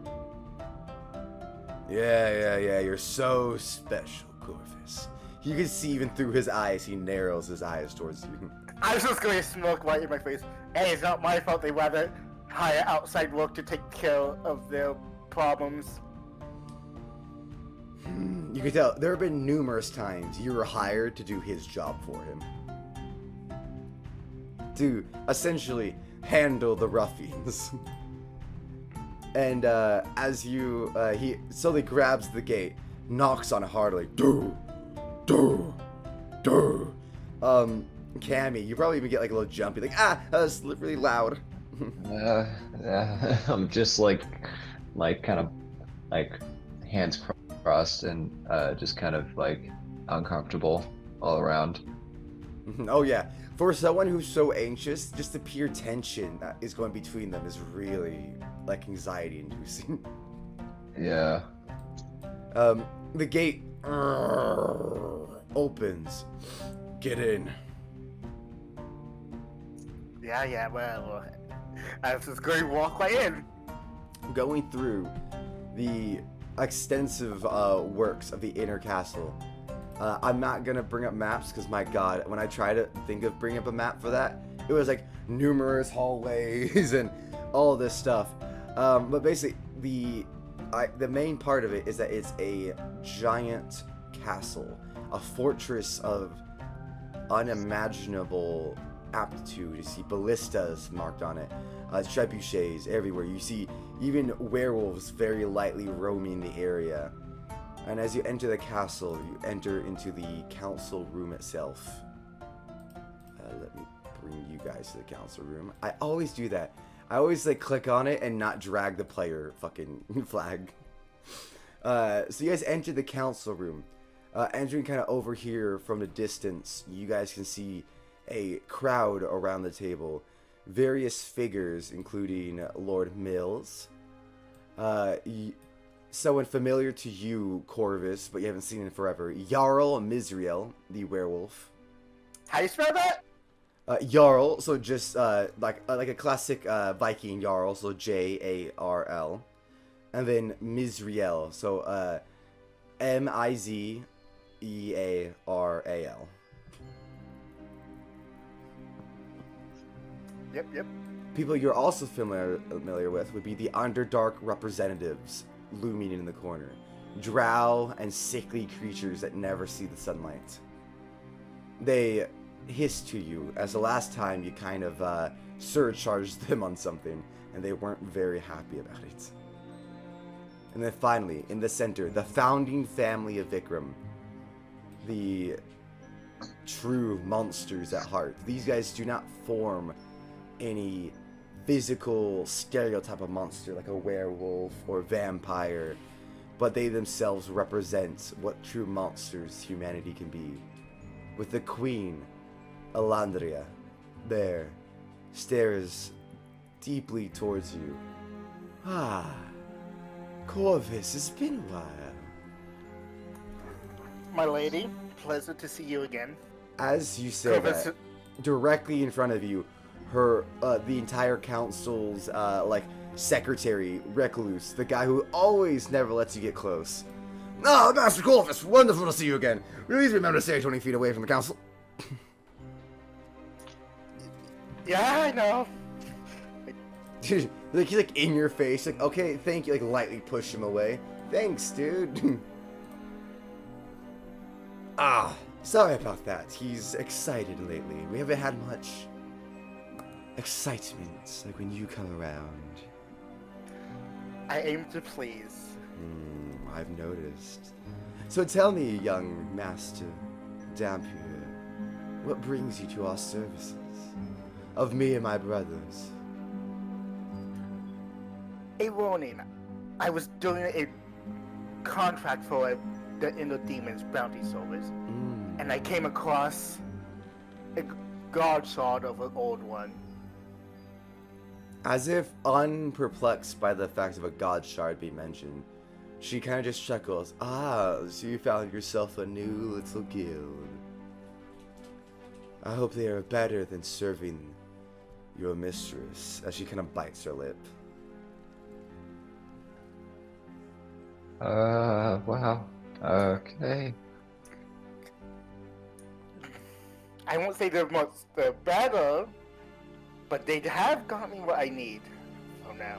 Yeah, you're so special, Corvis. You can see even through his eyes, he narrows his eyes towards you. I was just going to smoke right in my face. Hey, it's not my fault they rather hire outside work to take care of their problems. You can tell, there have been numerous times you were hired to do his job for him. To essentially handle the ruffians. And as you, he slowly grabs the gate, knocks on it hardly. Cammy, you probably even get like a little jumpy, like, that's really loud. Yeah, I'm just like kind of like hands crossed and just kind of like uncomfortable all around. Oh yeah, for someone who's so anxious, just the pure tension that is going between them is really like anxiety inducing. Yeah. The gate opens. Get in. Yeah, well, I was just going to walk right in. Going through the extensive works of the inner castle. I'm not gonna bring up maps because my god, when I try to think of bringing up a map for that, it was like numerous hallways and all this stuff. But basically, the main part of it is that it's a giant castle, a fortress of unimaginable aptitude. You see ballistas marked on it, trebuchets everywhere. You see even werewolves very lightly roaming the area. And as you enter the castle, you enter into the council room itself. Let me bring you guys to the council room. I always do that. I always like click on it and not drag the player fucking flag. So you guys enter the council room. Entering kind of over here from the distance, you guys can see a crowd around the table. various figures, including Lord Mills, someone familiar to you, Corvis, but you haven't seen in forever, Jarl Misriel, the werewolf. How do you spell that? Jarl, so just like a classic Viking Jarl, so Jarl, and then Misriel, so Mizearal. Yep. People you're also familiar with would be the Underdark representatives looming in the corner, drow and sickly creatures that never see the sunlight. They hiss to you as the last time you kind of surcharged them on something, and they weren't very happy about it. And then finally, in the center, the founding family of Vikram, the true monsters at heart. These guys do not form any physical stereotype of monster like a werewolf or vampire, but they themselves represent what true monsters humanity can be. With the queen, Elandria, there, stares deeply towards you. Ah, Corvis, it's been a while. My lady, pleasant to see you again. As you say Corvis- that, directly in front of you, her, the entire council's, secretary, Recluse, the guy who always never lets you get close. Ah, Master Corvis, wonderful to see you again. Please remember to stay 20 feet away from the council. Yeah, I know. He's like in your face, like, okay, thank you, like lightly push him away. Thanks, dude. Sorry about that. He's excited lately. We haven't had much excitement like when you come around. I aim to please. I've noticed. So tell me, young Master Dampier, what brings you to our services? Of me and my brothers. A warning. I was doing a contract for the Indo Demon's bounty service, and I came across a guard shard of an old one. As if unperplexed by the fact of a god shard being mentioned, she kind of just chuckles. Ah, so you found yourself a new little guild. I hope they are better than serving your mistress, as she kind of bites her lip. Wow. Okay. I won't say they're much better, but they have got me what I need for now.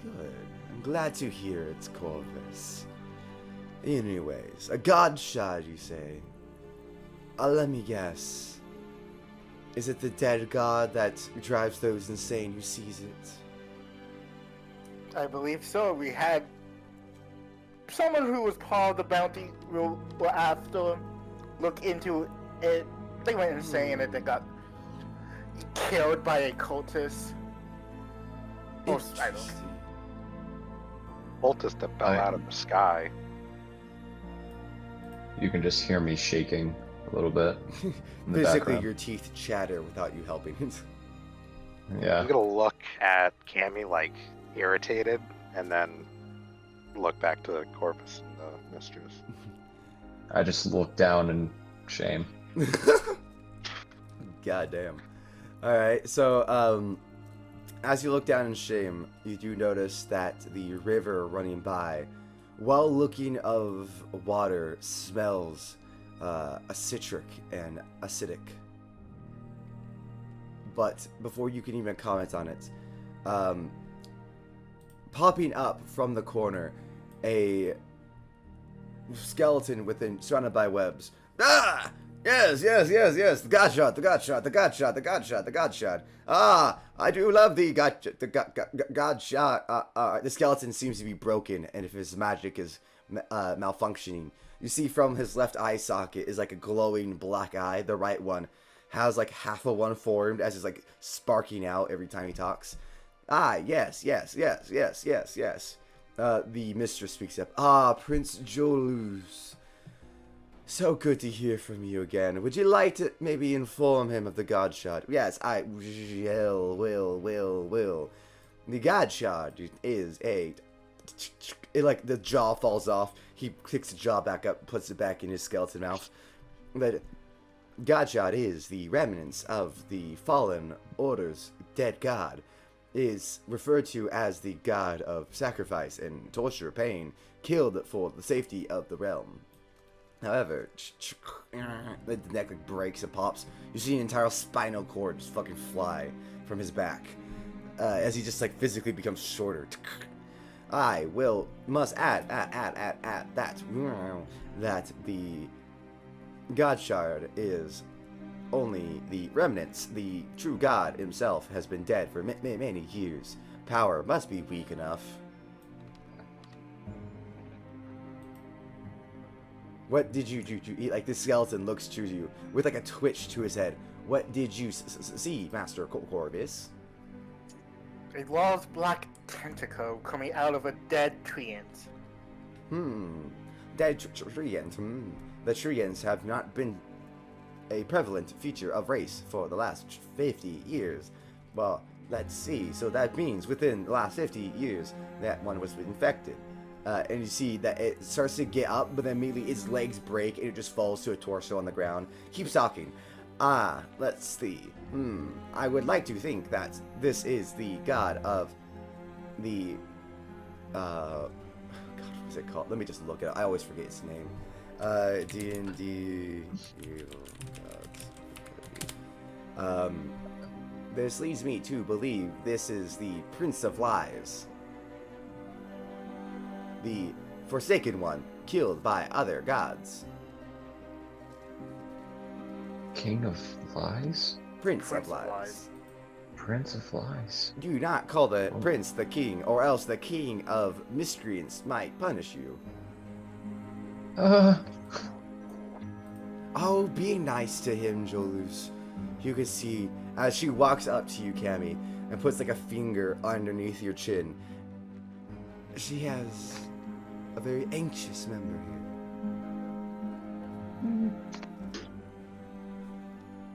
Good. I'm glad to hear it, Corvus. Anyways, a god shard, you say? Let me guess. Is it the dead god that drives those insane who sees it? I believe so. We had someone who was part of the bounty were after look into it. They went insane and they got killed by a cultist. Or, I don't know. Cultist that fell out of the sky. You can just hear me shaking a little bit. In the Physically, background. your teeth chatter without you helping. Yeah. I'm gonna look at Cammy like irritated, and then look back to Corvus and the mistress. I just look down in shame. Goddamn. Alright, so, as you look down in shame, you do notice that the river running by, while looking of water, smells acitric and acidic. But before you can even comment on it, popping up from the corner, a skeleton surrounded by webs. Ah! Yes, the god shot. Ah, I do love the god shot. The skeleton seems to be broken, and if his magic is malfunctioning. You see from his left eye socket is like a glowing black eye. The right one has like half of one formed as it's like sparking out every time he talks. Ah, yes. The mistress speaks up. Ah, Prince Jolus. So good to hear from you again. Would you like to maybe inform him of the God Shard? Yes, I will. The God Shard is like the jaw falls off. He picks the jaw back up, puts it back in his skeleton mouth. But God Shard is the remnants of the fallen order's dead god. Is referred to as the god of sacrifice and torture, pain, killed for the safety of the realm. However, the neck breaks and pops. You see an entire spinal cord just fucking fly from his back as he just physically becomes shorter. I must add that the God Shard is only the remnants. The true God himself has been dead for many years. Power must be weak enough. What did you eat? The skeleton looks to you with a twitch to his head. What did you see, Master Corvis? A large black tentacle coming out of a dead treant. Dead treant. The treants have not been a prevalent feature of race for the last 50 years. Well, let's see. So that means within the last 50 years, that one was infected. And you see that it starts to get up, but then immediately its legs break and it just falls to a torso on the ground. Keeps talking. Let's see. I would like to think that this is the god of the, God, what is it called? Let me just look it up. I always forget its name. D&D gods. This leads me to believe this is the Prince of Lies. The Forsaken One, killed by other gods. King of Lies? Prince of Lies. Prince of Lies. Do not call the prince the king, or else the king of miscreants might punish you. Oh, be nice to him, Jolus. You can see as she walks up to you, Cammy, and puts a finger underneath your chin. She has a very anxious member here.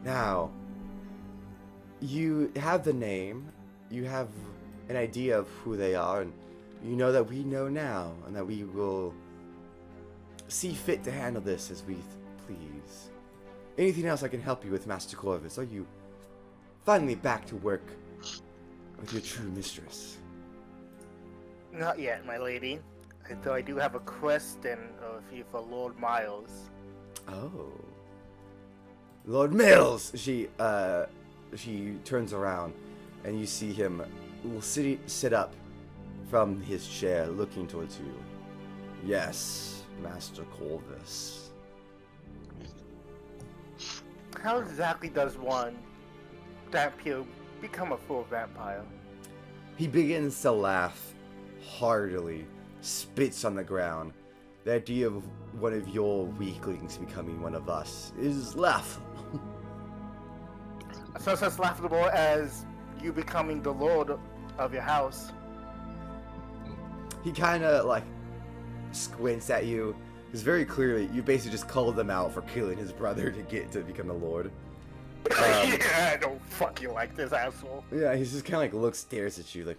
Now, you have the name, you have an idea of who they are, and you know that we know now, and that we will see fit to handle this as we please. Anything else I can help you with, Master Corvis? Are you finally back to work with your true mistress? Not yet, my lady. Though I do have a question for Lord Miles. Oh. Lord Mills! She turns around, and you see him sit up from his chair, looking towards you. Yes, Master Corvis. How exactly does one vampire become a full vampire? He begins to laugh heartily, spits on the ground. The idea of one of your weaklings becoming one of us is laughable. So it's as laughable as you becoming the lord of your house. He kind of squints at you, because very clearly you basically just called him out for killing his brother to become the lord. Yeah, I don't fucking like this asshole. Yeah, he's just kind of stares at you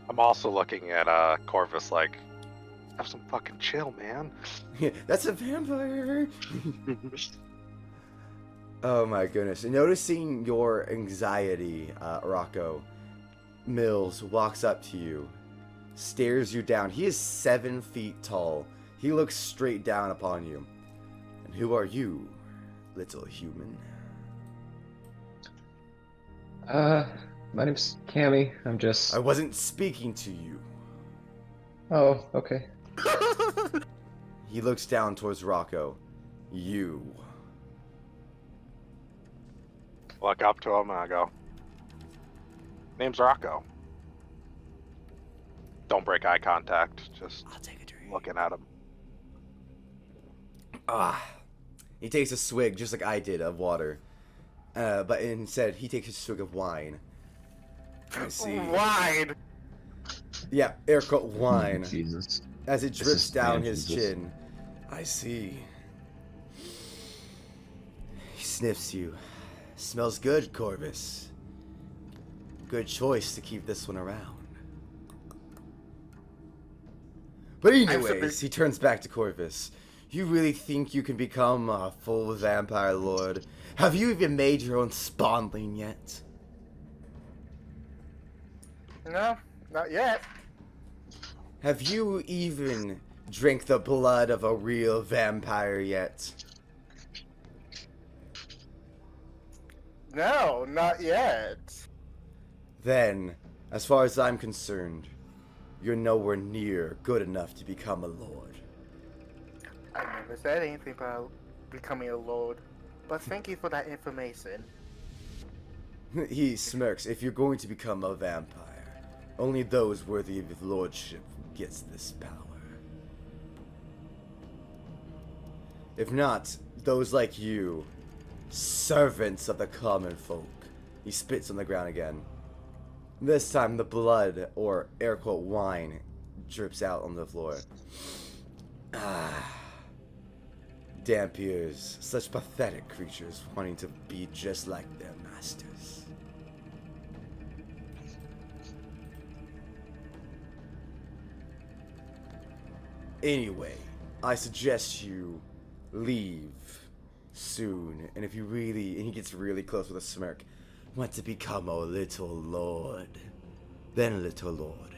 I'm also looking at Corvus have some fucking chill, man. That's a vampire. Oh my goodness. Noticing your anxiety, Rocco, Mills walks up to you, stares you down. He is 7 feet tall. He looks straight down upon you. And who are you, little human? My name's Cammy. I'm just... I wasn't speaking to you. Oh, okay. He looks down towards Rocco. You. Look up to him and I go, name's Rocco. Don't break eye contact, just I'll take a drink. looking at him. He takes a swig, just like I did, of water. But instead, he takes a swig of wine. I see. Wine! Yeah, air quote wine. Jesus. As it This drips is down man his Jesus. chin. I see. He sniffs you. Smells good, Corvis. Good choice to keep this one around. But anyways, he turns back to Corvis. You really think you can become a full vampire lord? Have you even made your own spawnling yet? No, not yet. Have you even drank the blood of a real vampire yet? No, not yet. Then, as far as I'm concerned, you're nowhere near good enough to become a lord. I never said anything about becoming a lord, but thank you for that information. He smirks. If you're going to become a vampire, only those worthy of his lordship gets this power. If not, those like you, servants of the common folk. He spits on the ground again. This time the blood, or air quote wine, drips out on the floor. Ah. Damp ears, such pathetic creatures wanting to be just like their masters. Anyway, I suggest you leave soon, and if you really, and he gets really close with a smirk, want to become a little lord, then little lord,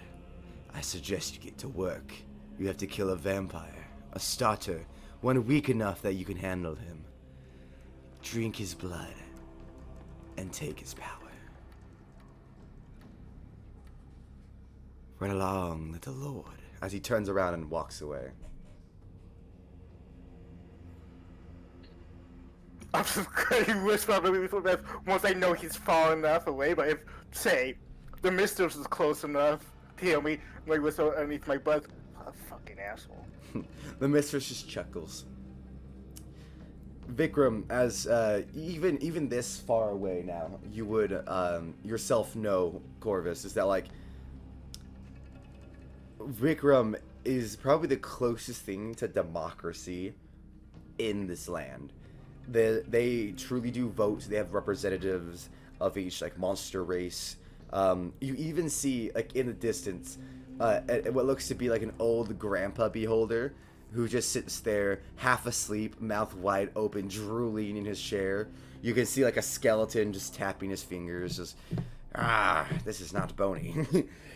I suggest you get to work. You have to kill a vampire, a starter, one weak enough that you can handle him. Drink his blood, and take his power. Run along, little lord, as he turns around and walks away. I'm just going to whisper before that once I know he's far enough away, but if, say, the mistress is close enough to hear me, like whisper underneath my breath, what a fucking asshole. The mistress just chuckles. Vikram, as even this far away now, you would yourself know, Corvis, is that like Vikram is probably the closest thing to democracy in this land. They truly do vote. They have representatives of each like monster race. You even see like in the distance what looks to be like an old grandpa beholder who just sits there half asleep, mouth wide open, drooling in his chair. You can see like a skeleton just tapping his fingers, just this is not bony.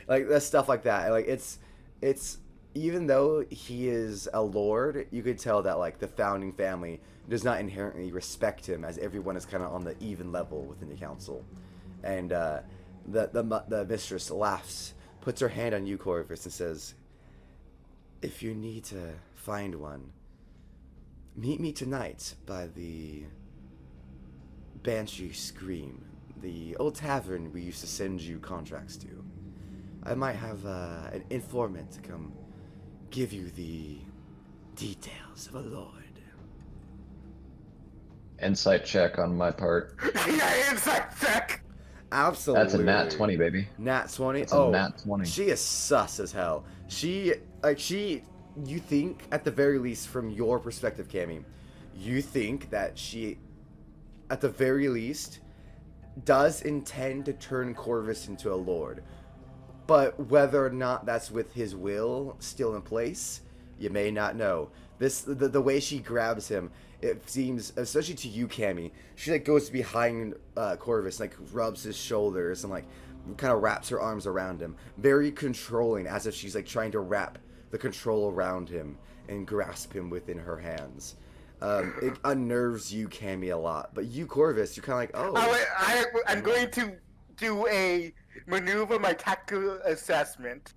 Like that stuff like that. Like it's even though he is a lord, you could tell that like the founding family does not inherently respect him, as everyone is kind of on the even level within the council. And the mistress laughs, puts her hand on you, Corvis, and says, "If you need to find one, meet me tonight by the Banshee Scream, the old tavern we used to send you contracts to. I might have an informant to come give you the details of a lord." Insight check on my part. Yeah, insight check! Absolutely. That's a nat 20, baby. Nat 20? That's a nat 20. She is sus as hell. You think, at the very least, from your perspective, Cammy, you think that she, at the very least, does intend to turn Corvis into a lord. But whether or not that's with his will still in place, you may not know. The way she grabs him, it seems, especially to you, Cammy, she like goes behind Corvis, like rubs his shoulders and like kind of wraps her arms around him, very controlling, as if she's like trying to wrap the control around him and grasp him within her hands. It unnerves you, Cammy, a lot. But you, Corvis, you're kind of like, oh. I'm going to do a maneuver my tactical assessment.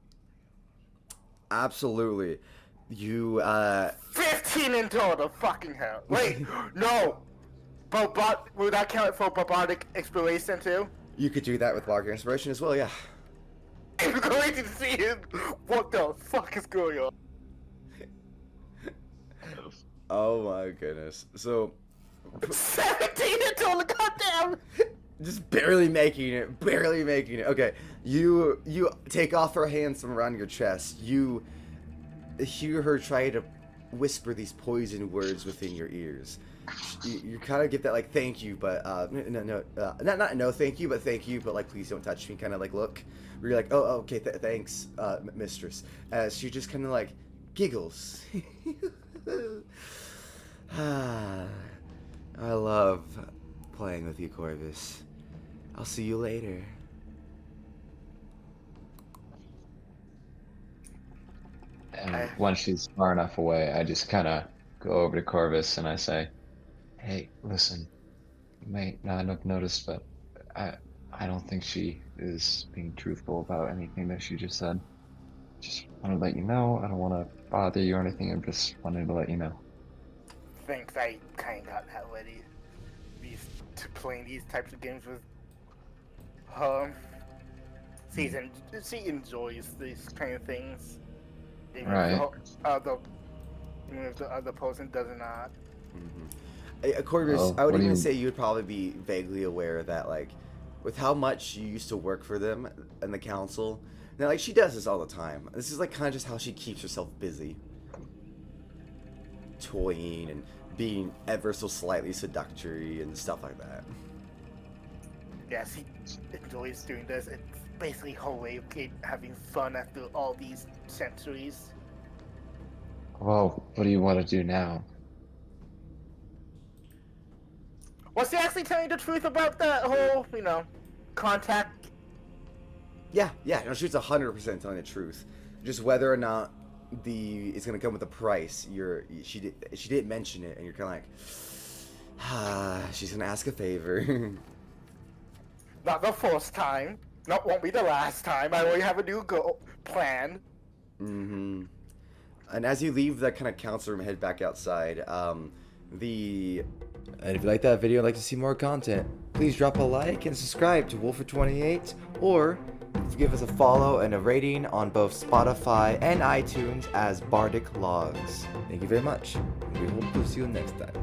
Absolutely. You, 15 in total, fucking hell. Wait, no! Would that count for Bardic Inspiration too? You could do that with Bardic Inspiration as well, yeah. I'm going to see him! What the fuck is going on? Oh my goodness. So... 17 in total, goddamn! Just barely making it, Okay, you take off her hands from around your chest. You hear her try to whisper these poison words within your ears. You kind of get that like thank you, but not no thank you, but thank you, but like please don't touch me kind of like look. Where you're like, oh okay, thanks, mistress. As she just kind of like giggles. I love playing with you, Corvis. I'll see you later. And once she's far enough away, I just kind of go over to Corvis and I say, "Hey, listen, you might not have noticed, but I don't think she is being truthful about anything that she just said. Just want to let you know. I don't want to bother you or anything. I'm just wanting to let you know." Thanks, I kind of got that ready. Playing these types of games with she enjoys these kind of things. Even Right. Even if the other person does not. Corvis, Oh, I would what do even you- say you would probably be vaguely aware that, like, with how much you used to work for them and the council, now, like, she does this all the time. This is, like, kind of just how she keeps herself busy. Toying and being ever so slightly seductory and stuff like that. Yeah, she enjoys doing this. It's basically her way of having fun after all these centuries. Well, what do you want to do now? Was she actually telling the truth about that whole, contact? Yeah, no, she's 100% telling the truth. Just whether or not it's gonna come with a price. She didn't mention it, and you're kind of like, she's gonna ask a favor. Not the first time. Not won't be the last time. I already have a new plan. Mm-hmm. And as you leave that kind of council room, head back outside. And if you like that video and like to see more content, please drop a like and subscribe to Wolfer28, or give us a follow and a rating on both Spotify and iTunes as Bardic Logs. Thank you very much. We hope to see you next time.